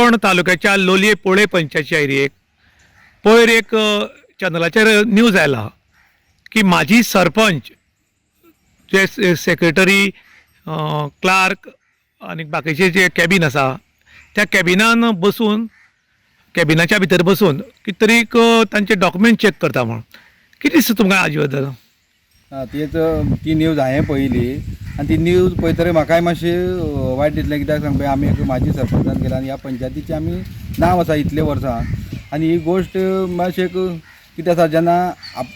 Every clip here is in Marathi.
काणकोण तालुक्याच्या लोलये पोळे पंचायतच्या एरियेक पयर एक चॅनलाचेर न्यूज आयला की माजी सरपंच जे सेक्रेटरी क्लार्क आनी बाकीचे जे कॅबिन आसा त्या कॅबिनान बसून कॅबिनाच्या भितर बसून कितें तरी तांचे डॉक्युमेंट चॅक करता म्हण कितें दिसता तुमकां हाजे बद्दल? तेच ती न्यूज हांवें पळयली आनी ती न्यूज पळयतरे म्हाकाय मातशें वायट दिसलें, कित्याक सांग पळय आमी एक माजी सरपंचान केला आनी ह्या पंचायतीचें आमी नांव आसा इतले वर्सां आनी ही गोश्ट मातशें एक कितें आसा जेन्ना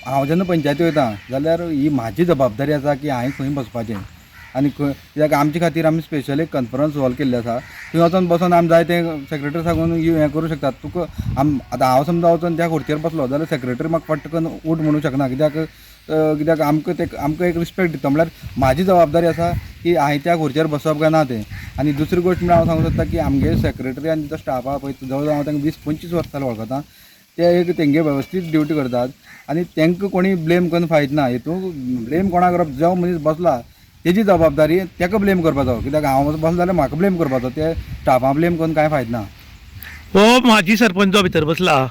हांव जेन्ना पंचायती वयता जाल्यार ही म्हाजी जबाबदारी आसा की हांवें खंय बसपाचें आनी कित्याक आमचे खातीर आमी स्पेशल एक कॉन्फरन्स हॉल केल्ले आसा, थंय वचोन बसून आमी जाय तें सेक्रेटरी सांगून हें करूं शकतात. तुका आतां हांव समजा वचोन त्या खुर्चेर बसलो जाल्यार सेक्रेटरी म्हाका पटकन उठ म्हणूंक शकना, कित्याक आमकां एक रिस्पेक्ट दिता. म्हळ्यार म्हाजी जबाबदारी आसा की हांवें त्या खुर्चेर बसप काय ना तें. आनी दुसरी गोश्ट म्हळ्यार हांव सांगूंक सोदता की आमगे सेक्रेटरी आनी तो स्टाफ आहा पळय जवळ जवळ हांव तांकां 20-25 वर्सां वळखता, ते एक तेंगे वेवस्थीत ड्युटी करतात आनी तांकां कोणी ब्लेम करून फायद ना. हितून ब्लेम कोणा करप, जो मनीस बसला तेजी जबाबदारी ताका ब्लेम करपाचो, कित्याक हांव बसलो जाल्यार म्हाका ब्लेम करपाचो, ते स्टाफा ब्लेम करून कांय फायद ना. हो माजी सरपंच जो भितर बसला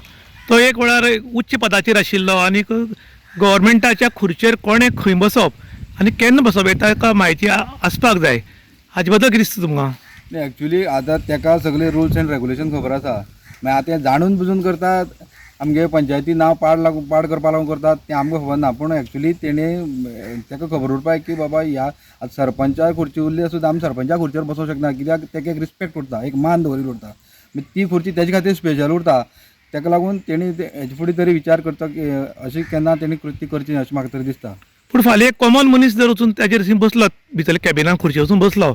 तो एक वेळार उच्च पदाचेर आशिल्लो आनी गव्हर्मेंटाच्या खुर्चेर कोणें खंय बसप आनी केन्ना बसप हे ताका म्हायती आसपाक जाय. हाजे बद्दल कितें दिसता तुमकां? नाही, ॲक्च्युली आतां ताका सगळे रुल्स एंड रेगुलेशन खबर आसा, मागीर आतां तें जाणून बुजून करतात, आमगे पंचायती नांव पाड करपा लागून करतात तें आमकां खबर ना. पूण एक्चुली तेणें ताका खबर उरपाक की बाबा ह्या आतां सरपंचा खुर्ची उरली सुद्दां आमी सरपंचा खुर्चेर बसोवंक शकना, कित्याक ताका एक रिस्पेक्ट उरता, एक मान दवरील उरता. ती खुर्ची तेजे खातीर स्पेशल उरता. ताका लागून तेणी हेजे फुडें तरी विचार करता की अशी केन्ना तेणी कृती करची अशें म्हाका तरी दिसता. पूण फाल्यां एक कॉमन मनीस जर वचून ताचेर बसलो भितरल्या कॅबिनान खुर्ची वचून बसलो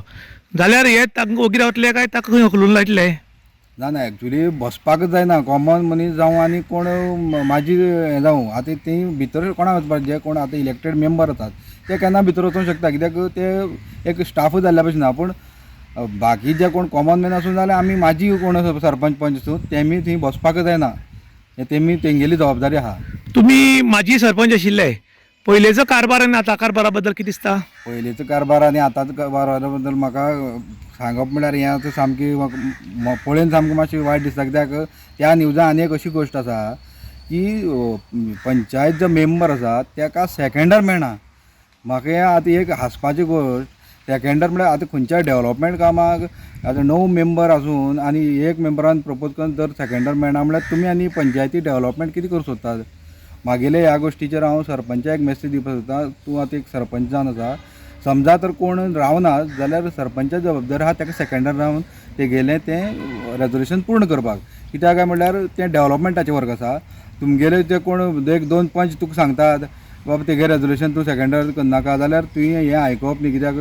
जाल्यार हे तांकां वगीर रावतले काय ताका खंय हकलून लायतले? ना एक्चुली बसपाकच जायना, कॉमन मनीस जावं आनी कोण म्हाजी हें जावं, आतां ती भितर कोणा वचपाक जे कोण आतां इलेक्टेड मेंबर आसात ते केन्ना भितर वचूंक शकता, कित्याक ते एक स्टाफूच जाल्ल्या भशेन ना. पूण बाकी जे कोण कॉमन मॅन आसूं जाल्यार आमी म्हाजी कोण सरपंच पंच आसूं तेमी थंय बसपाकच जायना, तेमी तेंगेली जबाबदारी आहा. तुमी माजी सरपंच आशिल्ले, पयलेचो कारभार आनी आतां कारबारा बद्दल कितें दिसता? पयलींचो कारभार आनी आतांचो कारबारा बद्दल म्हाका सांगप म्हळ्यार हें आतां सामकी पळोवन सामकें मातशें वायट दिसता, कित्याक त्या न्यूजान आनी एक अशी गोश्ट आसा की पंचायत जो मेंबर आसा ताका सेकेंडर मेळना. म्हाका हें आतां एक हांसपाची गोश्ट, सेकेंडर म्हळ्यार आतां खंयच्याय डेव्हलपमेंट कामाक आतां 9 मेंबर आसून आनी एक मेंबरान प्रपोज करून जर सेकेंडर मेळना म्हळ्यार तुमी आनी पंचायती डेव्हलपमेंट कितें करूं सोदतात? म्हागेले ह्या गोश्टीचेर हांव सरपंचाक एक मेसेज दिवपाक सोदतां. तूं आतां एक सरपंच जावन आसा, समजा तर कोण रावना जाल्यार सरपंचाची जबाबदारी आहा ताका सेकेंडर रावन तेगेलें तें रेजोल्युशन पूर्ण करपाक. कित्याक काय म्हळ्यार तें डेव्हलपमेंटाचें वर्क आसा. तुमगेले ते कोण एक 2 पंच तुका सांगतात बाबा तेगे रेजोल्युशन तूं सेकेंडर करनाका जाल्यार तुवें हें आयकप न्ही, कित्याक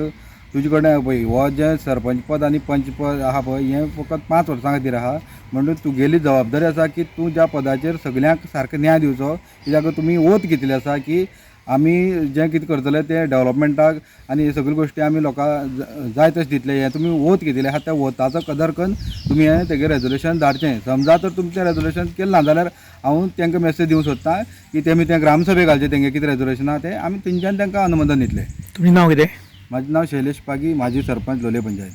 तुजे कडेन पळय हो जें सरपंच पद आनी पंच पद आहा पळय हें फकत 5 वर्सां खातीर आहा. म्हणून तुगेली जबाबदारी आसा की तूं ज्या पदाचेर सगल्यांक सारको न्याय दिवचो, कित्याक तुमी ओत घेतिल्ली आसा की आमी जें कितें करतले तें डेव्हलपमेंटाक आनी सगळ्यो गोश्टी आमी लोकांक जाय तशें दितले. हें तुमी ओत घेतिल्ले आहा, त्या ओताचो कदर करून तुमी हें तेगे रेजोल्युशन धाडचें. समजा तर तुमचें रेजोल्युशन केलें ना जाल्यार हांव तांकां मेसेज दिवंक सोदतां की तेमी तें ग्रामसभेक घालचें, तेंगे कितें रेजोल्युशन आहा तें आमी थंयच्यान तांकां अनुमोदन दितलें. तुमचें नांव कितें? म्हाजें नांव शैलेश पागी, माजी सरपंच लोलये पंचायत.